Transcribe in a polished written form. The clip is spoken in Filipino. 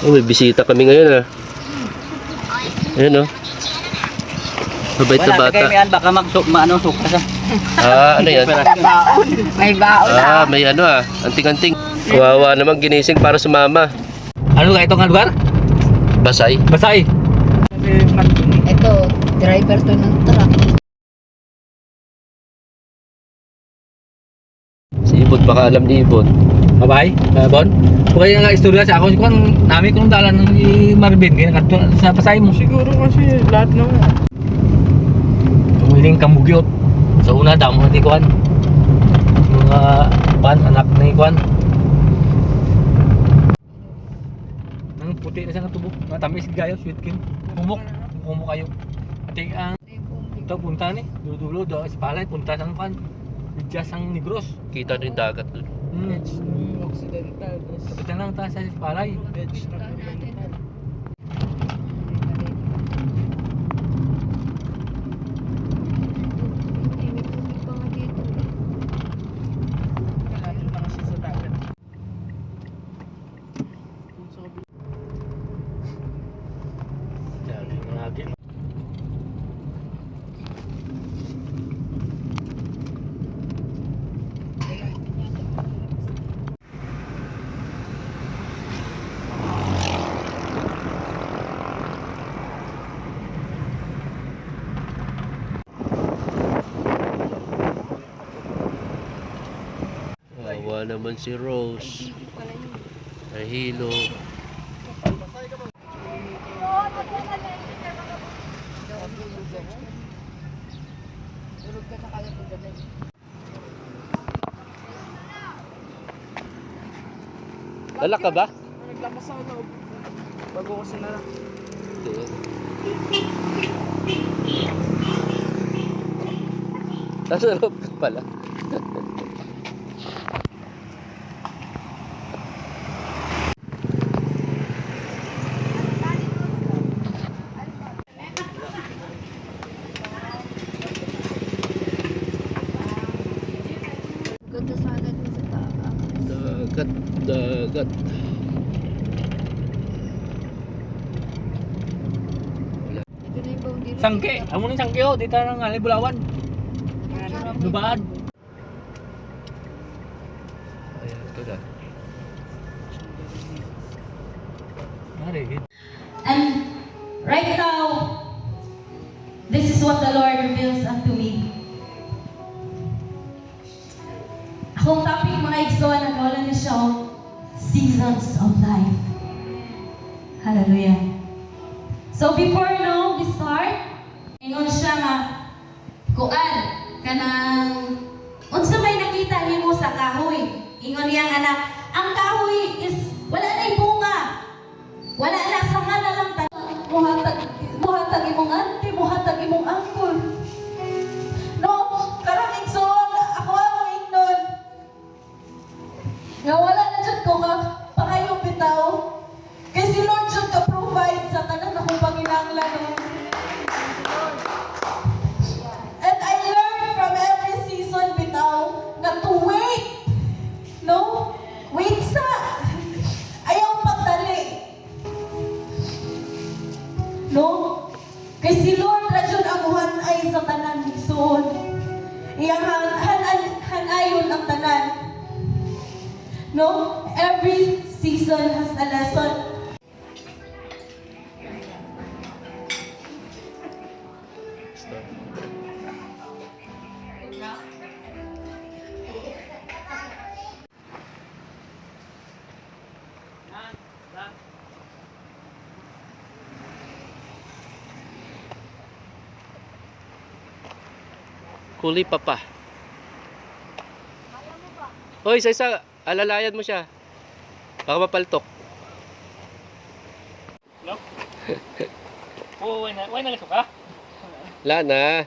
Oh, may bisita kami ngayon ah. Ayan oh. Mabait na Wala, bata. kaya yan, baka suka sa. Ano yan? Baon. May baon na. May ano ah, anting-anting. Kawawa naman ginising para sumama. Ano ka itong lugar? Basay. Basay. Ito, driver to ng truck. Si Ibon, baka alam ni Ibon. Babay, Bon. Kaya nga istorya sa ako, kung namin kung dalan ng Marvin, kaya sa Pasay mo. Siguro kasi lahat naman. Humiling kamugyot. Sa una, damo ni Kwan. Mga anak ni Kwan. Ang puti na siya ng tubo. Matamis gayo, sweet king. Kumok kayo. Ati ang ito punta ni, dulo do sa palay punta sa Kwan. Bigjas ang Negros. Kita rin dagat dun. Edge ng Occidental. Kapitan lang tayo sa palay. Edge ng Oriental. Malapit na kasi sa dagat. Sabi ng agin. Kawawa naman si Rose. Nahilo. Lalak ka ba? Naglakas ako loob. Bago ko sinara. Nasa loob ka pala. Ganda sa agad mo sa taas. Dagat. Ito na yung boundary. Sangke, amo ni sangke oh, dito nang ngali Bulawan. Lubaan. Ayan, ito na. Mari. And right now, this is what the Lord reveals unto me. Akong topic mga igsoon, nagawalan niya siya seasons of life. Hallelujah. So before we start, ingon siya nga, kuan, kanang, unsa may nakita niyo mo sa kahoy. Ingon niyang anak, ang kahoy is, wala na bunga. Wala na, sama na lang muhatag imong auntie, muhatag imong uncle. No, karang igsoon, ako ang ingnon. Nga wala na dyan ko ka, pangayo bitaw. Kay si Lord dyan ka provide sa tanan akong panginanglan. And I learned from every season bitaw na to wait. No? Wait sa. Ayaw pagdali. No? Kay si Lord radyon amuhan ay sa tanan igsoon. Iyang hanayon ang tanan. No? Every season has a lesson. Kuli papa. Hoy, isa alalayan mo siya. Baka mapaltok. Oh, why na suka? Wala na.